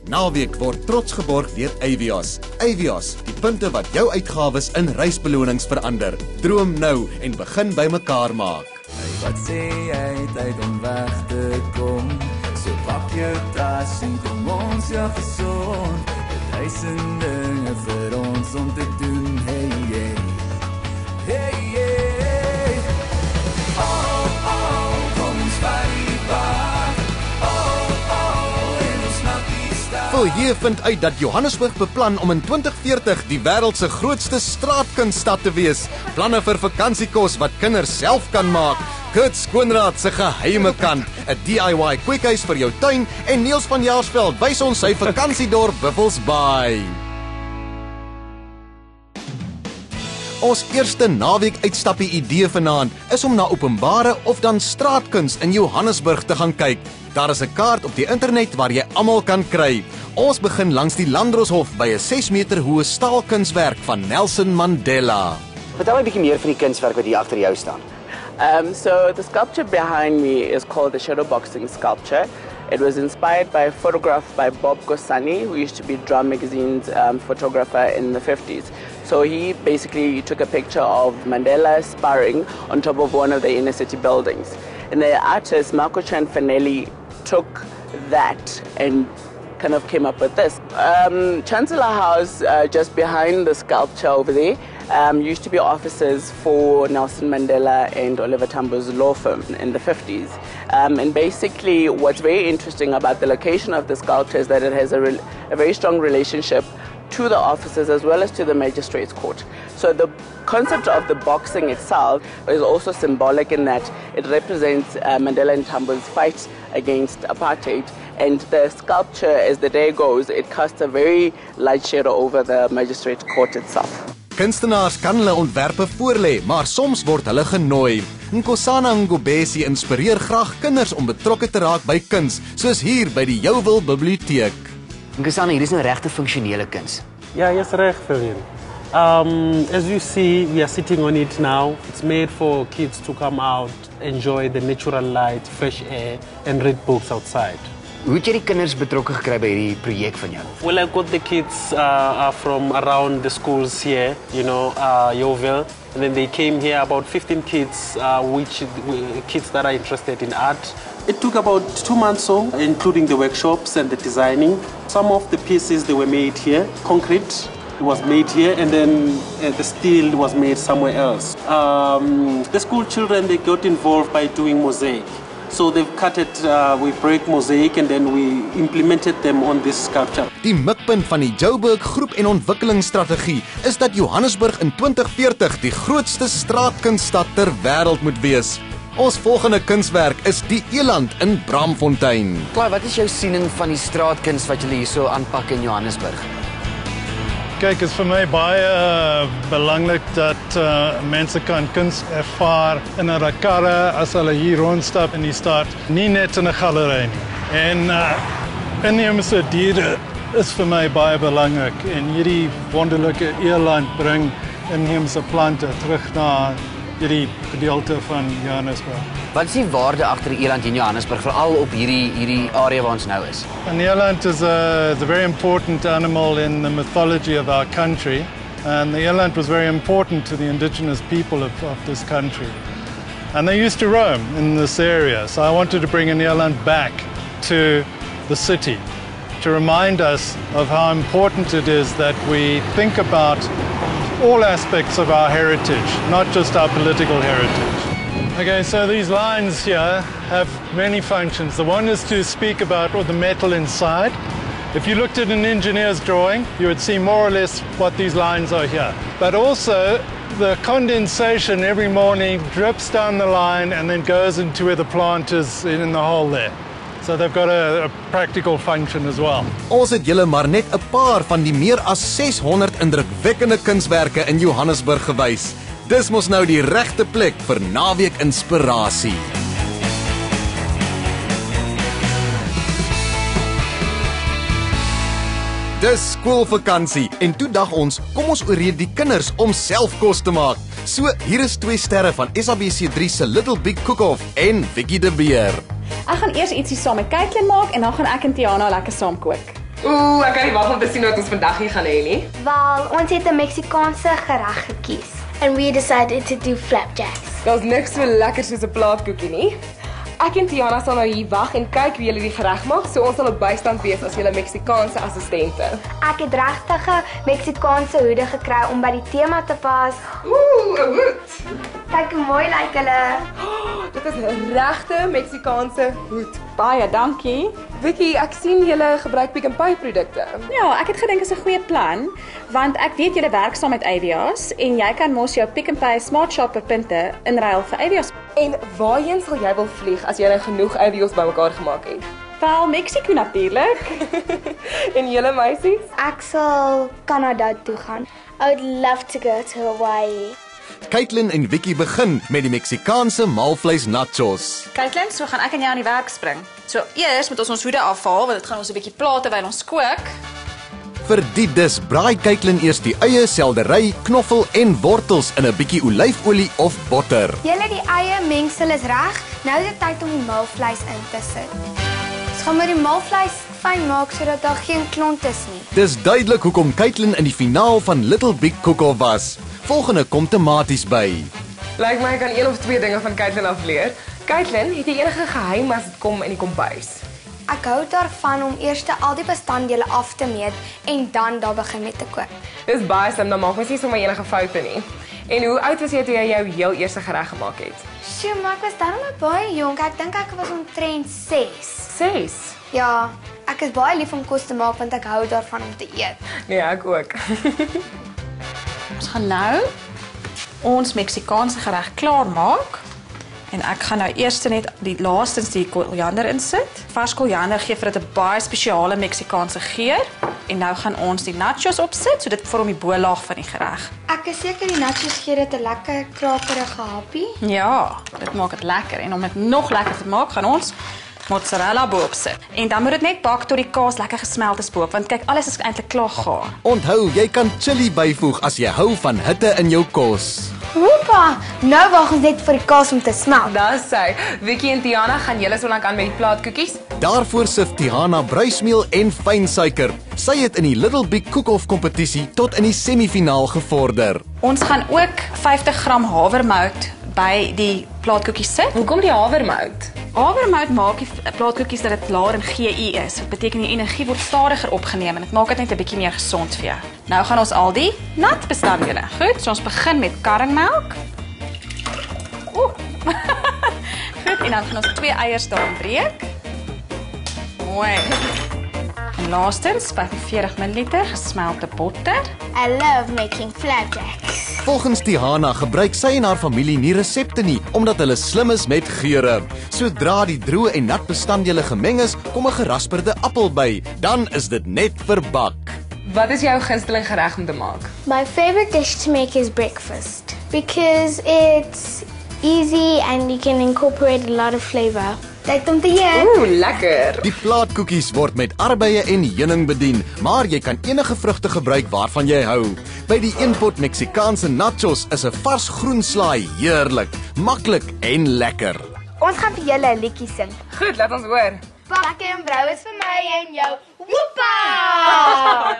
Naweek word trots geborg deur Avios. Avios, die punte wat jou uitgawes in reisbelonings verander. Droom nou en begin by mekaar maak. Hey, wat sê jy tyd om weg te kom? So pak jou tas en kom ons ja gesond. Duisend dinge vir ons om te doen. Hey, hey. Hey, hey. Oh, oh, kom ons vat die pad. Oh, oh, en ons maak die stad. Wil jy vind uit dat Johannesburg beplan om in 2040 die wêreld se grootste straatkunststad te wees? Planne vir vakansiekos wat kinders self kan maak. Kurt Skoonraad se geheime kant, 'n DIY kweekhuis vir jou tuin en Niels van Jaarsveld wys ons sy vakansiedorp Buffels Bay. Ons eerste naweek uitstappie idee vanaand is om na openbare of dan straatkuns in Johannesburg te gaan kyk. Daar is 'n kaart op die internet waar jy almal kan kry. Ons begin langs die Landdroshof by 'n 6 meter hoë staalkunswerk van Nelson Mandela. Vertel my 'n bietjie meer van die kunswerk wat hier agter jou staan. So the sculpture behind me is called the shadowboxing sculpture. It was inspired by a photograph by Bob Gosani, who used to be Drum Magazine's photographer in the 50s. So he basically took a picture of Mandela sparring on top of one of the inner city buildings. And the artist, Marco Cianfanelli, took that and kind of came up with this. Chancellor House, just behind the sculpture over there, used to be offices for Nelson Mandela and Oliver Tambo's law firm in the 50s. And basically what's very interesting about the location of the sculpture is that it has a very strong relationship to the offices as well as to the magistrates court. So the concept of the boxing itself is also symbolic in that it represents Mandela and Tambo's fight against apartheid, and the sculpture, as the day goes, it casts a very light shadow over the magistrate court itself. Kunstenaars kan hulle ontwerpe voorlê, maar soms word hulle genooi. Nkosana Ngobesi inspireer graag kinders om betrokke te raak by kuns, soos hier by die Jouville Biblioteek. Nkosana, hier is nou regte funksionele kuns. Ja, jy's reg, Philin. As you see, we are sitting on it now. It's made for kids to come out, enjoy the natural light, fresh air, and read books outside. Hoe het jy die kinders betrokke gekry by hierdie projek van jou? Well, I got the kids from around the schools here, Yeoville, and then they came here, about 15 kids, kids that are interested in art. It took about 2 months or so, including the workshops and the designing. Some of the pieces, they were made here, concrete was made here, and then the steel was made somewhere else. The school children, they got involved by doing mosaic. So they've cut it, we break mosaic and then we implemented them on this sculpture. Die mikpunt van die Joburg groep en ontwikkelingsstrategie is dat Johannesburg in 2040 die grootste straatkunststad ter wêreld moet wees. Ons volgende kunswerk is die Eland in Bramfontein. Klaai, wat is jou siening van die straatkuns wat julle hierso aanpak in Johannesburg? Kyk, is vir my baie belangrik dat mense kan kuns ervaar in hulle karre as hulle hier rondstap in die stad, nie net in 'n galery nie. En inheemse diere is vir my baie belangrik en hierdie wonderlike eland bring inheemse plante terug na hierdie gedeelte van Johannesburg. Wat is die waarde agter die eland in Johannesburg, veral op hierdie area waar ons nou is? An eland is a very important animal in the mythology of our country, and the eland was very important to the indigenous people of this country. And they used to roam in this area, so I wanted to bring an eland back to the city to remind us of how important it is that we think about all aspects of our heritage, not just our political heritage. Okay, so these lines here have many functions. The one is to speak about the metal inside. If you looked at an engineer's drawing, you would see more or less what these lines are here. But also, the condensation every morning drips down the line and then goes into where the plant is in the hole there. So they've got a practical function as well. Ons het julle maar net 'n paar van die meer as 600 indrukwekkende kunswerke in Johannesburg gewys. Dis mos nou die regte plek vir naweek inspirasie. Dis skoolvakansie en toe dag ons, kom ons oorreed die kinders om self kos te maak. So hier is 2 sterre van SABC3 se Little Big Cook-Off en Vicky de Beer. Ek gaan eers ietsie saam met Caitlin maak en dan gaan ek en Tiana lekker saam kook. Ooh, ek kan nie wag om te sien wat ons vandag hier gaan hê nie. Wel, ons het 'n Meksikaanse gereg gekies. And we decided to do flapjacks. Daar's niks so lekker soos 'n plaatkoekie nie. Ek en Tiana sal nou hier wag en kyk wie julle die gereg maak, so ons sal op bystand wees as julle Meksikaanse assistente. Ek het regtige Meksikaanse hoede gekry om by die tema te pas. Ooh, 'n hoed. Kyk hoe mooi lyk hulle. Dit is 'n regte Meksikaanse hoed. Baie dankie. Vicky, ek sien julle gebruik Pick n Pay produkte. Ja, ek het gedink is 'n goeie plan, want ek weet julle werk saam met Avios en jy kan mos jou Pick n Pay Smart Shopper punte inruil vir Avios. En waarheen sal jy wil vlieg as jy nou genoeg Avios bymekaar gemaak het? Wel, Mexico natuurlik. En julle meisies? Ek sal Kanada toe gaan. I would love to go to Hawaii. Caitlin en Vicky begin met die Meksikaanse maalvleis nachos. Caitlin, so gaan ek en jy aan die werk spring. So eers moet ons hoede afhaal, want dit gaan ons 'n bietjie pla terwyl ons kook. Vir die dis braai Caitlin eers die eie, seldery, knoffel en wortels in 'n bietjie olyfolie of botter. Julle die eie mengsel is reg. Nou is dit tyd om die maalvleis in te sit. Ons gaan met die maalvleis fyn maak sodat daar geen klont is nie. Dis duidelik hoekom Caitlin in die finaal van Little Big Cook-Off was. Volgende kom tomaties by. Lyk my ek kan 1 of 2 dinge van Caitlin afleer. Caitlin, het jy enige geheim as dit kom in die kombuis? Ek hou daarvan om eers al die bestanddele af te meet en dan daar begin met te kook. Dis baie slim, dan maak mens nie sommer enige foute nie. En hoe oud was jy toe jy jou heel eerste gereg gemaak het? Sjoe, maar ek was darm baie jonk. Ek dink ek was omtrent 6. 6? Ja, ek is baie lief om kos te maak want ek hou daarvan om te eet. Nee, ek ook. Ons gaan nou ons Meksikaanse gereg klaar maak. En ek gaan nou eers net laastens die koriander insit. Vars koriander gee vir dit 'n baie spesiale Meksikaanse geur. En nou gaan ons die nachos opsit, so dit vorm die bo-laag van die gereg. Ek is seker die nachos gee dit 'n lekker krakerige happie. Ja, dit maak dit lekker. En om dit nog lekker te maak, gaan ons mozzarella bo-op sit. En dan moet dit net bak tot die kaas lekker gesmelt is bo-op, want kyk, alles is eintlik klaar gaar. Onthou, jy kan chili byvoeg as jy hou van hitte in jou kos. Hoppa, nou wag ons net vir die kaas om te smelt. Daar sê, Vicky en Tiana gaan julle so lank aan met die plaatkoekies. Daarvoor sif Tiana bruismeel en fynsuiker. Sy het in die Little Big Cook-Off kompetisie tot in die semifinaal gevorder. Ons gaan ook 50 gram havermout by die plaatkoekies sit. Hoekom die havermout? Havermout maak die plaatkoekies dat dit laer in GI is. Dit beteken die energie word stadiger opgeneem en dit maak dit net 'n bietjie meer gesond vir jou. Nou gaan ons al die nat bestanddele. Goed, so ons begin met karringmelk. Goed, en dan gaan ons 2 eiers daarin breek. Mooi. En laastens 45 ml gesmelte botter. I love making flapjacks. Volgens Tiana gebruik sy en haar familie nie resepte nie, omdat hulle slim is met geure. Sodra die droë en nat bestanddele gemeng is, kom 'n gerasperde appel by. Dan is dit net verbak. Wat is jou gunsteling gereg om te maak? My favorite dish to make is breakfast because it's easy and you can incorporate a lot of flavor. Tyd om te eet. Ooh, lekker. Die plaatkoekies word met arbeye en heuning bedien, maar jy kan enige vrugte gebruik waarvan jy hou. By die eenpot Meksikaanse nachos is 'n vars groenslaai heerlik, maklik en lekker. Ons gaan vir julle 'n liedjie sing. Goed, laat ons hoor. Pak en brou is vir my en jou. Woepa!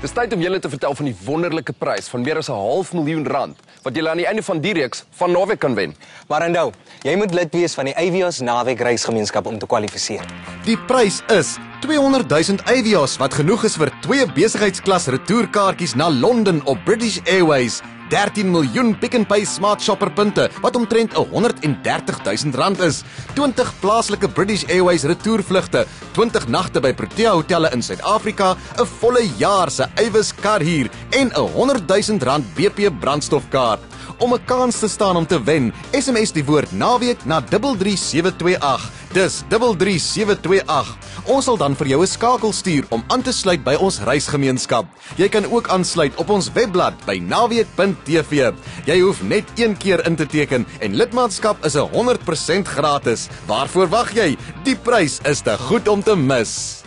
Dis tyd om julle te vertel van die wonderlike prys van meer as R500,000 wat julle aan die einde van die reeks van naweek kan wen. Maar onthou, jy moet lid wees van die Avios Naweek Reisgemeenskap om te kwalifiseer. Die prys is 200,000 Avios wat genoeg is vir 2 besigheidsklas retourkaartjies na Londen op British Airways. 13 miljoen Pick n Pay Smart Shopper punte wat omtrent R130,000 is. 20 plaaslike British Airways retourvlugte, 20 nagte by Protea hotelle in Suid-Afrika, 'n volle jaar se Avis kar huur en R100,000 BP brandstofkaart. Om 'n kans te staan om te wen, SMS die woord naweek na 33728. Dis 33728. Ons sal dan vir jou 'n skakel stuur om aan te sluit by ons reisgemeenskap. Jy kan ook aansluit op ons webblad by naweek.tv. Jy hoef net 1 keer in te teken en lidmaatskap is 100% gratis. Waarvoor wag jy? Die prys is te goed om te mis.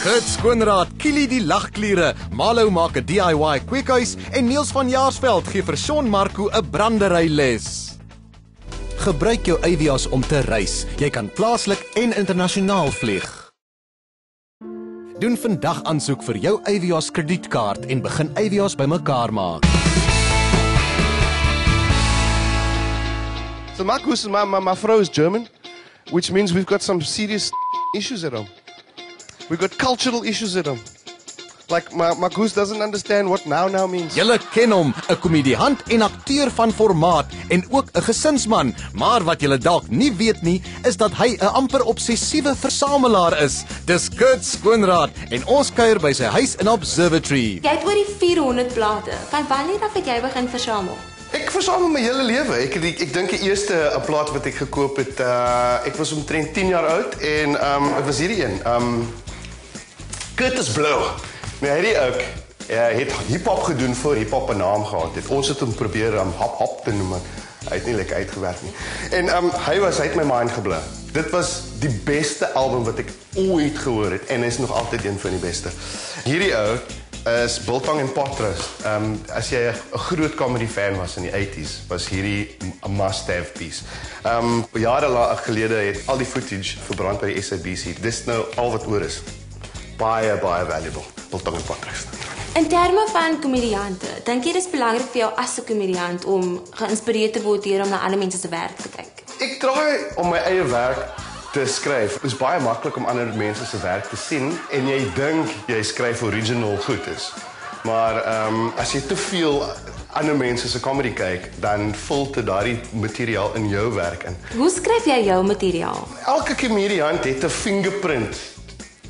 Kurt Skoonraad, Kili die lagkliere, Malo maak 'n DIY kweekhuis en Niels van Jaarsveld gee vir Shaun Marco 'n brandery les. Gebruik jou Avios om te reis. Jy kan plaaslik en internasionaal vlieg. Doen vandag aansoek vir jou Avios kredietkaart en begin Avios bymekaar maak. So Marcus, my vrouw is German, which means we've got some serious issues at home. We've got cultural issues at home. Like, my goose doesn't understand what now means. Julle ken hom, 'n komediant en akteur van formaat en ook 'n gesinsman, maar wat julle dalk nie weet nie, is dat hy 'n amper obsessiewe versamelaar is. Dis Kurt Skoonraad en ons kuier by sy huis in Observatory. Jy het oor die 400 plate. Van wanneer af het jy begin versamel? Ek versamel my hele lewe. Ek dink die eerste plaat wat ek gekoop het, ek was omtrent 10 jaar oud en dit was hierdie een. Curtis Blow. Nee, hy ook. Het hip-hop gedoen voor hip-hop 'n naam gehad het. Ons het hom probeer hop te noem, maar hy het nie lekker uitgewerk nie. En hy het my mind geblow. Dit was die beste album wat ek ooit gehoor het en is nog altyd een van die beste. Hierdie ou is Biltong en Potros. As jy 'n groot comedy fan was in die 80s, was hierdie 'n must-have piece. Jare gelede het al die footage verbrand by die SABC. Dis nou al wat oor is. Baie valuable. Biltong en Potros. In terme van komediante, dink jy dis belangrik vir jou as 'n komediant om geïnspireerd te word deur om na ander mense se werk te kyk? Ek draai om my eie werk te skryf. Dit is baie maklik om ander mense se werk te sien en jy dink jy skryf original goed is. Maar as jy te veel ander mense se comedy kyk, dan filter daardie materiaal in jou werk in. Hoe skryf jy jou materiaal? Elke komediant het 'n fingerprint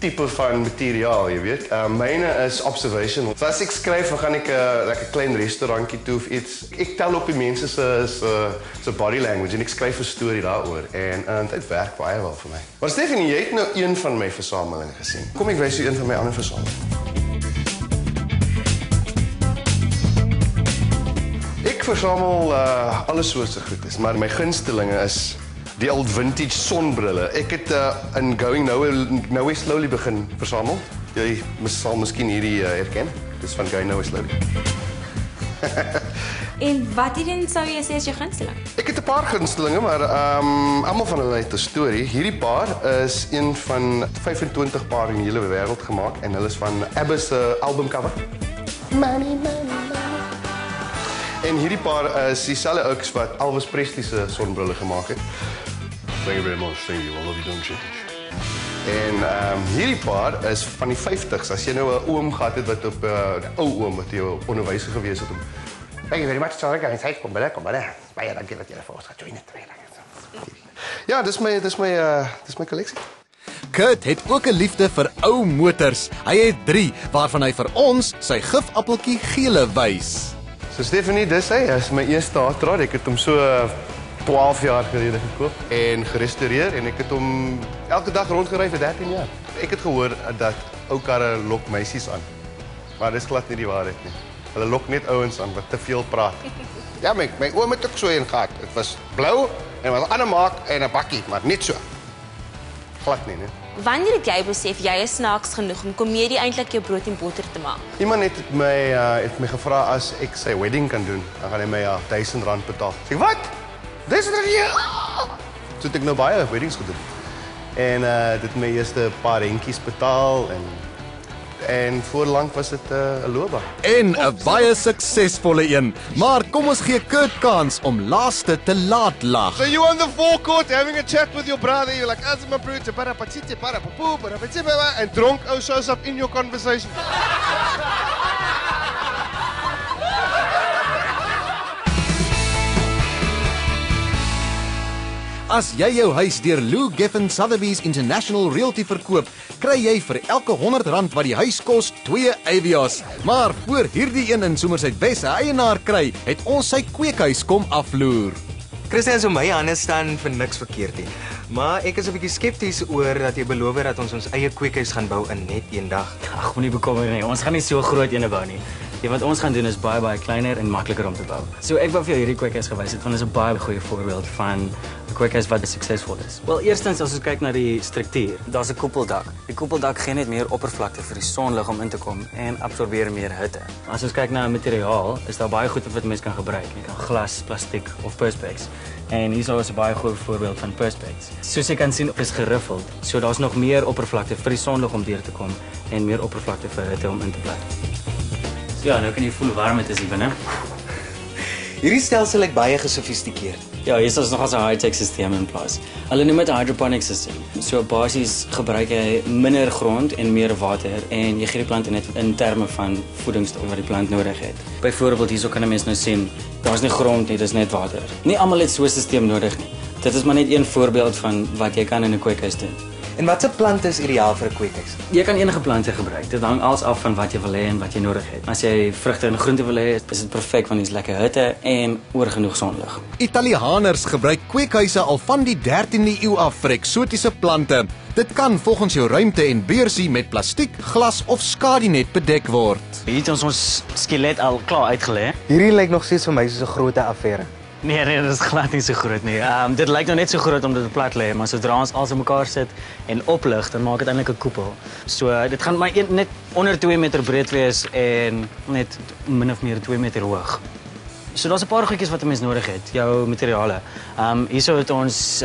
tipe van materiaal, jy weet. Myne is observational. So as ek skryf, dan gaan ek 'n klein restaurantjie toe of iets. Ek tel op die mense se body language en ek skryf 'n storie daaroor en dit werk baie wel vir my. Maar Stephanie, jy het nou een van my versamelinge gesien. Kom ek wys jou een van my ander versamelings. Ek versamel alle soorte goedes, maar my gunstelinge is die old vintage sonbrille. Ek het in Going Nowhere Slowly begin versamel. Jy sal miskien hierdie herken. Dis van Going Nowhere Slowly. En wat hierin sou jy sê is jou gunsteling? Ek het 'n paar gunstelinge, maar almal van hulle het 'n storie. Hierdie paar is een van 25 paar in die hele wêreld gemaak en hulle is van ABBA se albumcover. Money. En hierdie paar is dieselfde ouks wat Elvis Presley se sonbrille gemaak het. Thank you very much, thank you, I love you, don't change. En hierdie paar is van die 50s. As jy nou 'n oom gehad het wat op 'n ou oom wat jou onderwyser gewees het om. Thank you very much, sorry guys, hy kom binne. Baie dankie dat jy vir ons gejoin het. Ja, dis my kolleksie. Kurt het ook 'n liefde vir ou motors. Hy het 3 waarvan hy vir ons sy gifappeltjie gele wys. So Stephanie, dis hy is my eerste haatrad. Ek het hom so 12 jaar gelede gekoop en gerestoreer en ek het hom elke dag rondgery vir 13 jaar. Ek het gehoor dat ou karre lok meisies aan. Maar dis glad nie die waarheid nie. Hulle lok net ouens aan wat te veel praat. Ja, my oom het ook so een gehad. Dit was blou en was aan 'n maak en 'n bakkie, maar net so. Glad nie, né? Wanneer het jy besef jy is snaaks genoeg om komedie eintlik jou brood en botter te maak? Iemand het my gevra as ek sy wedding kan doen, dan gaan hy my R1000 betaal. Sê wat? R1000? So het ek nou baie weddings gedoen. En dit het my eerste paar rentjies betaal en voorlank was dit 'n loopbaan. En 'n baie suksesvolle een. Maar kom ons gee Kurt kans om laaste te laat lag. So you on the forecourt having a chat with your brother, you're like, "As my brother, and dronk shows up in your conversation." As jy jou huis deur Lou Geffen Sotheby's International Realty verkoop, kry jy vir elke R100 wat die huis kos 2 Avios. Maar voor hierdie een in Somerset West 'n eienaar kry, het ons sy kweekhuis kom afloer. Christian, so my hande staan vir niks verkeerd nie. Maar ek is 'n bietjie skepties oor dat jy beloof het dat ons eie kweekhuis gaan bou in net een dag. Ag, moenie bekommer nie. Ons gaan nie so groot eene bou nie. Wat ons gaan doen is baie kleiner en makliker om te bou. So ek wou vir jou hierdie kweekhuis gewys het want dit is 'n baie goeie voorbeeld van 'n kweekhuis wat suksesvol is? Wel, eerstens as ons kyk na die struktuur, daar's 'n koepeldak. Die koepeldak gee net meer oppervlakte vir die sonlig om in te kom en absorbeer meer hitte. As ons kyk na 'n materiaal, is daar baie goed wat mens kan gebruik. Jy kan glas, plastiek of perspex. En hier is 'n baie goeie voorbeeld van perspex. Soos jy kan sien, is geriffeld. So daar's nog meer oppervlakte vir die sonlig om deur te kom en meer oppervlakte vir hitte om in te bly. So ja, nou kan jy voel hoe warm dit is hier binne. Hierdie stelsel lyk baie gesofistikeerd. Ja, hier is nog 'n high-tech stelsel in plaas. Hulle noem dit 'n hydroponic system. So basies gebruik jy minder grond en meer water en jy gee die plant net in terme van voedingsstof wat die plant nodig het. Byvoorbeeld hierso kan 'n mens nou sien, daar's nie grond nie, dis net water. Nie almal het so 'n stelsel nodig nie. Dit is maar net een voorbeeld van wat jy kan in 'n kweekhuis doen. En watse plante is ideaal vir 'n kweekhuis? Jy kan enige plante gebruik. Dit hang alles af van wat jy wil hê en wat jy nodig het. As jy vrugte en groente wil hê, is dit perfek want dit is lekker hitte en oor genoeg sonlig. Italianers gebruik kweekhuise al van die 13de eeu af vir eksotiese plante. Dit kan volgens jou ruimte en beursie met plastiek, glas of skadinet bedek word. Hier het ons skelet al klaar uitgelê. Hierdie lyk nog steeds vir my soos 'n groot affære. Nee, dit is glad nie so groot nie. Dit lyk nou net so groot om dit op plat lê, maar sodra ons alles in mekaar sit en oplig, dan maak dit eintlik 'n koepel. So dit gaan maar net onder 2 meter breed wees en net min of meer 2 meter hoog. So daar's 'n paar goedjies wat 'n mens nodig het, jou materiale. Hierso het ons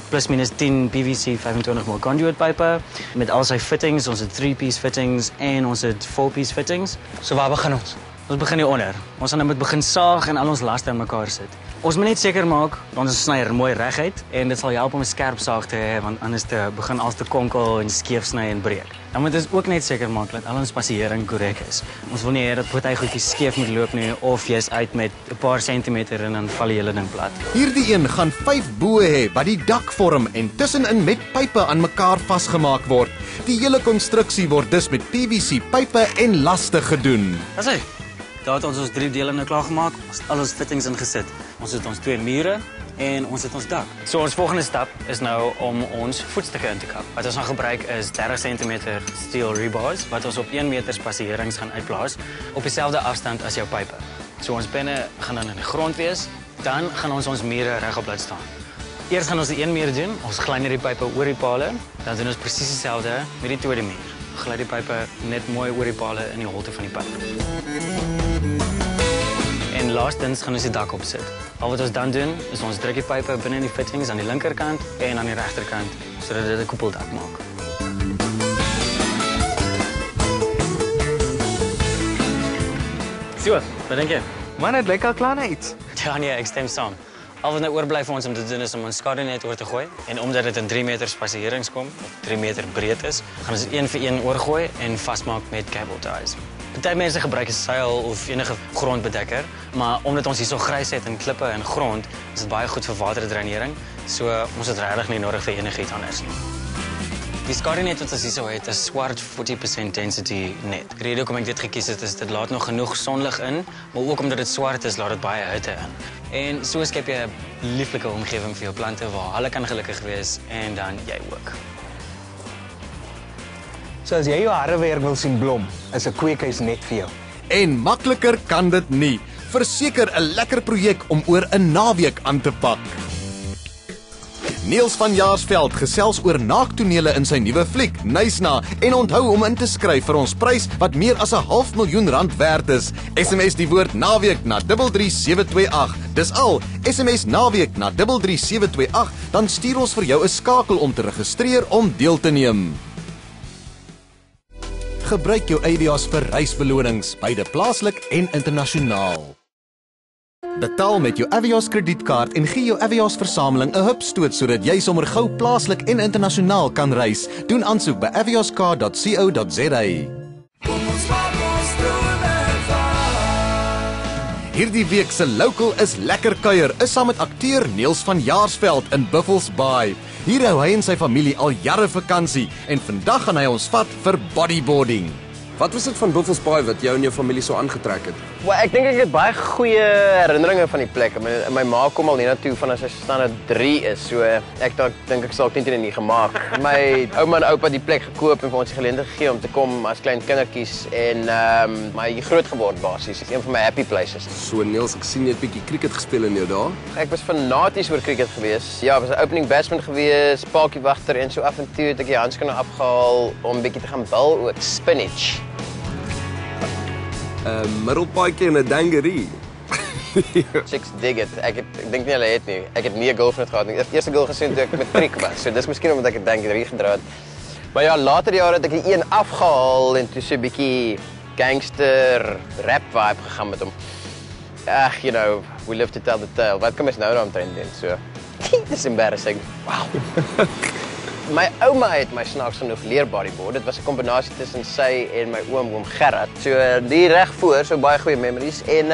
plus minus 10 PVC 25 mm conduit pipe met al sy fittings, ons het 3-piece fittings en ons het 4-piece fittings. So waar begin ons? Ons begin hier onder. Ons gaan nou met begin saag en al ons laste in mekaar sit. Ons moet net seker maak ons snyer mooi reguit en dit sal help om 'n skerp saag te hê want anders begin alles te konkel en skeef sny en breek. Dan moet ons ook net seker maak dat al ons spasiering korrek is. Ons wil nie hê dat party goedjies skeef moet loop nie of jy's uit met 'n paar sentimeter en dan val die hele ding plat. Hierdie een gaan 5 boë hê wat die dak vorm en tussenin met pype aan mekaar vasgemaak word. Die hele konstruksie word dus met PVC pype en laste gedoen. Dis hy. Daar het ons 3 dele nou klaar gemaak. Ons het al ons fittings ingesit. Ons het ons 2 mure en ons het ons dak. So ons volgende stap is nou om ons voetstukke in te kap. Wat ons gaan gebruik is 30 cm steel rebars wat ons op 1 meter spasierings gaan uitplaas op dieselfde afstand as jou pype. So ons penne gaan dan in die grond wees, dan gaan ons mure regop laat staan. Eers gaan ons die 1 muur doen, ons gly net die pype oor die pale, dan doen ons presies dieselfde met die tweede muur. Gly die pype net mooi oor die pale in die holte van die pyp. En laastens gaan ons die dak opsit. Al wat ons dan doen, is ons druk die pype binne in die fittings aan die linkerkant en aan die regterkant, sodat dit 'n koepeldak maak. So, wat dink jy? Man, dit lyk al klaar na iets. Ja nee, ek stem saam. Al wat nou oorbly vir ons om te doen is om ons skadinet oor te gooi en omdat dit in 3 meter spasierings kom, of 3 meter breed is, gaan ons dit 1 vir 1 oorgooi en vasmaak met cable ties. Party mense gebruik 'n seil of enige grondbedekker, maar omdat ons hierso grys het en klippe en grond, is dit baie goed vir waterdreinering, so ons het regtig nie nodig vir enigiets anders nie. Die skadinet wat ons hierso het, is swart 40% density net. Die rede hoekom ek dit gekies het, is dit laat nog genoeg sonlig in, maar ook omdat dit swart is, laat dit baie hitte in. En so skep jy 'n lieflike omgewing vir jou plante waar hulle kan gelukkig wees en dan jy ook. So as jy jou harrewerk wil sien blom, is 'n kweekhuis net vir jou. En makliker kan dit nie. Verseker 'n lekker projek om oor 'n naweek aan te pak. Niels van Jaarsveld gesels oor naaktonele in sy nuwe fliek, Nysna, en onthou om in te skryf vir ons prys wat meer as R500.000 werd is. SMS die woord naweek na 33728. Dis al, SMS naweek na 33728, dan stuur ons vir jou 'n skakel om te registreer om deel te neem. Gebruik jou Avios vir reisbelonings, beide plaaslik en internasionaal. Betaal met jou Avios kredietkaart en gee jou Avios versameling 'n hupstoot sodat jy sommer gou plaaslik en internasionaal kan reis. Doen aansoek by avioscar.co.za. Hierdie week se local is lekker kuier, is saam met akteur Niels van Jaarsveld in Buffels Bay. Hier hou hy en sy familie al jare vakansie en vandag gaan hy ons vat vir bodyboarding. Wat was dit van Buffels Baai wat jou en jou familie so aangetrek het? Wel, ek dink ek het baie goeie herinneringe van die plek. My ma kom al hiernatoe van as sy standaard 3 is, so ek dink ek sal 10 nie gemaak. My ouma en oupa het die plek gekoop en vir ons die geleentheid gegee om te kom as klein kindertjies en my groot geword basies. Dit is een van my happy places. So Niels, ek sien jy het bietjie cricket gespeel in jou dae. Ek was fanaties oor cricket gewees. Ja, was 'n opening batsman gewees, paaltjiewagter en so af en toe het ek die handskoene afgehaal om bietjie te gaan bal ook spinach. Middelpaadjie en 'n dangerie. Chicks dig it. Ek dink nie hulle het nie. Ek het nie 'n girlfriend gehad nie. Ek het eerste girl gesien toe ek matriek was. So dis miskien omdat ek 'n dangerie gedra het. Maar ja, later die jare het ek die een afgehaal en toe so 'n bietjie gangster rap vibe gegaan met hom. Ag, you know, we live to tell the tale. Wat kan mens nou omtrent doen? So, dis embarrassing. Wow. My ouma het my snaaks genoeg leer bodyboard. Dit was 'n kombinasie tussen sy en my oom Gerard. So die reg voor, so baie goeie memories en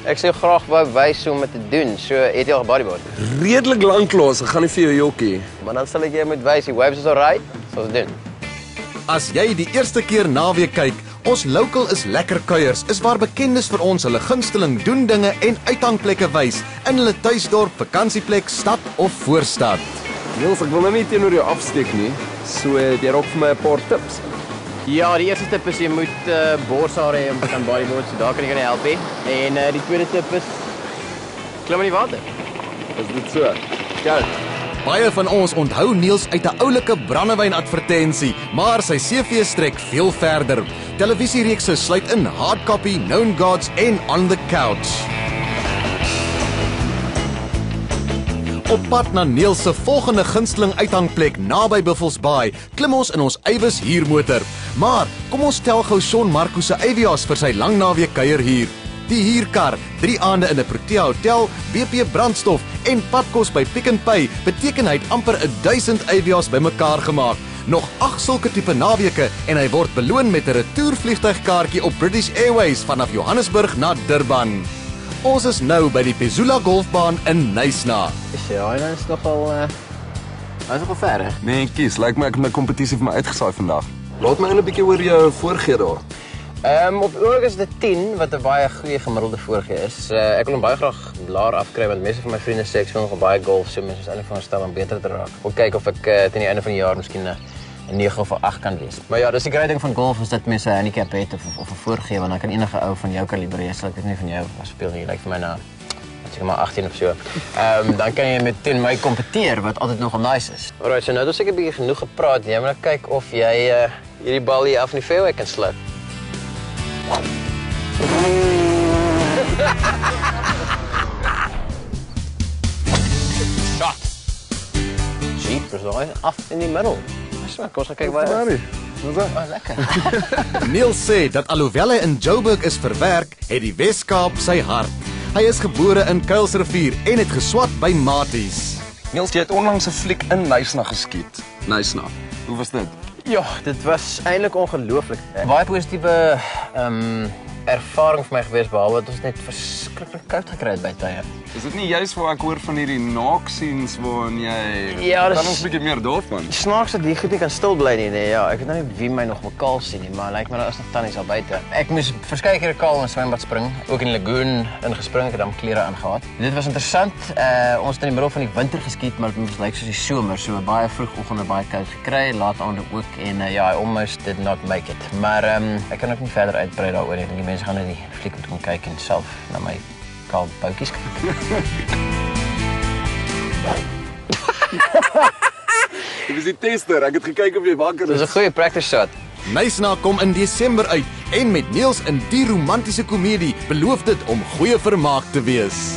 ek sou graag wou wys hoe om dit te doen. So het jy al bodyboard? Redelik lank los, ek gaan nie vir jou jokkie. Maar dan sal ek jou moet wys, die waves is alright. So doen. As jy die eerste keer naweek kyk, ons local is lekker kuiers, is waar bekendes vir ons hulle gunsteling doen dinge en uithangplekke wys in hulle tuisdorp, vakansieplek, stad of voorstad. Niels, ek wil nou nie teenoor jou afsteek nie, so jy raak vir my 'n paar tips. Ja, die eerste tip is jy moet borsare hê om te kan bodyboard, so daar kan ek jou help hê. En die tweede tip is klim in die water. Is dit so? Ja. Baie van ons onthou Niels uit 'n oulike brandewyn-advertensie, maar sy CV strek veel verder. Televisiereekse sluit in Hardcopy, Known Gods en On the Couch. Op pad na Niels se volgende gunsteling uithangplek naby Buffels Baai, klim ons in ons Avis huurmotor. Maar kom ons tel gou Shaun Marco se Avios vir sy lang naweek kuier hier. Die huurkar, 3 aande in 'n Protea hotel, BP brandstof en padkos by Pick n Pay beteken hy het amper 1000 Avios bymekaar gemaak. Nog 8 sulke tipe naweke en hy word beloon met 'n retourvliegtuigkaartjie op British Airways vanaf Johannesburg na Durban. Ons is nou by die Pezula golfbaan in Knysna. Ja, en is nogal ver, hè? Nee, kies, lyk my ek het my kompetisie vir my uitgesaai vandag. Laat my 'n bietjie oor jou voorgee daar. Op oomblik is dit 10 wat 'n baie goeie gemiddelde voorgee is. Ek wil hom baie graag laer afkry want meeste van my vriende sê ek speel nogal baie golf, so mense is eintlik van stel om beter te raak. Ek wil kyk of ek teen die einde van die jaar miskien 'n 9 of 'n 8 kan wees. Maar ja, dis die groot ding van golf is dat mense 'n handicap het of 'n voorgee want dan kan enige ou van jou kaliber wees, ek weet nie van jou speel nie, lyk vir my na ek maar 18 of so. Dan kan jy met teen my kompeteer wat altyd nogal nice is. Alright, so nou het ons seker 'n bietjie genoeg gepraat. Jy moet kyk of jy hierdie bal hier af in die fairway kan sluk. Shot. Jeepers, daai af in die middel. Kom ons gaan kyk waar hy is. Lekker. Niels sê dat alhoewel hy in Joburg is verwerk, het die Wes-Kaap sy hart. Hy is gebore in Kuilsrivier en het geswat by Maties. Niels, jy het onlangs 'n fliek in Knysna geskiet. Knysna. Hoe was dit? Ja, dit was eintlik ongelooflik. Baie positiewe ervaring vir my gewees behalwe dat ons net verskriklik koud gekry het by tye. Is dit nie juist waar ek hoor van hierdie naaksiens waarin jy ja, kan ons 'n bietjie meer daarvan? Snaaks dat die goed nie kan stil bly nie. Nee, ja, ek weet nou nie wie my nog mekaal sien nie, maar lyk my daar is nog tannies al buite. Ek moes verskeie kere kaal in swembad spring, ook in die lagoon ingespring, ek het dan klere aangehad. Dit was interessant. Ons het in die middel van die winter geskiet, maar dit lyk soos die somer, so baie vroegoggende baie koud gekry, laat aande ook en ja, I almost did not make it. Maar ek kan ook nie verder uitbrei daaroor nie. Die mense gaan net die fliek moet kom kyk en self na my kaal boutjies kyk. Dit is die tester, ek het gekyk of jy wakker is. Dis 'n goeie practice shot. Knysna kom in Desember uit en met Niels in die romantiese komedie beloof dit om goeie vermaak te wees.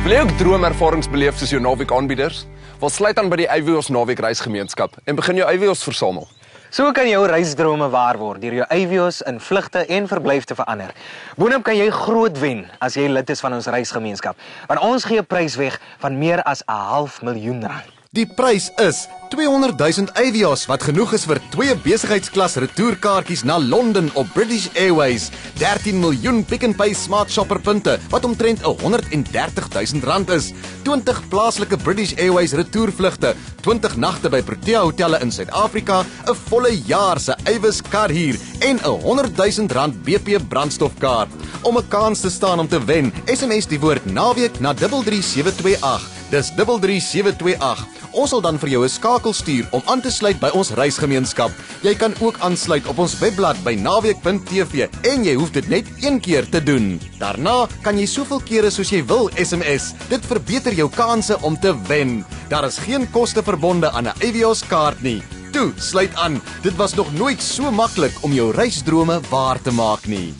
Wil jy ook droomervarings beleef soos jou naweek aanbieders? Wel sluit aan by die Avios Naweek Reisgemeenskap en begin jou Avios versamel. So kan jou reisdrome waar word deur jou Avios in vlugte en verblyf te verander. Boonop kan jy groot wen as jy lid is van ons reisgemeenskap, want ons gee 'n prys weg van meer as R500.000. Die prys is $200,000 Avios wat genoeg is vir 2 besigheidsklas retourkaartjies na Londen op British Airways, 13 miljoen Pick n Pay Smart Shopper punte wat omtrent R130,000 is, 20 plaaslike British Airways retourvlugte, 20 nagte by Protea hotelle in Suid-Afrika, 'n volle jaar se Avis kar huur en R100,000 BP brandstofkaart. Om 'n kans te staan om te wen, SMS die woord naweek na 33728. Dis 33728. Ons sal dan vir jou 'n skakel stuur om aan te sluit by ons reisgemeenskap. Jy kan ook aansluit op ons webblad by naweek.tv en jy hoef dit net een keer te doen. Daarna kan jy soveel kere soos jy wil SMS. Dit verbeter jou kanse om te wen. Daar is geen koste verbonde aan 'n Avios kaart nie. Toe, sluit aan. Dit was nog nooit so maklik om jou reisdrome waar te maak nie.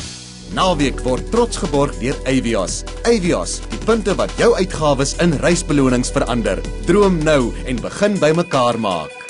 Naweek word trots geborg deur Avios. Avios, die punte wat jou uitgawes in reisbelonings verander. Droom nou en begin by mekaar maak.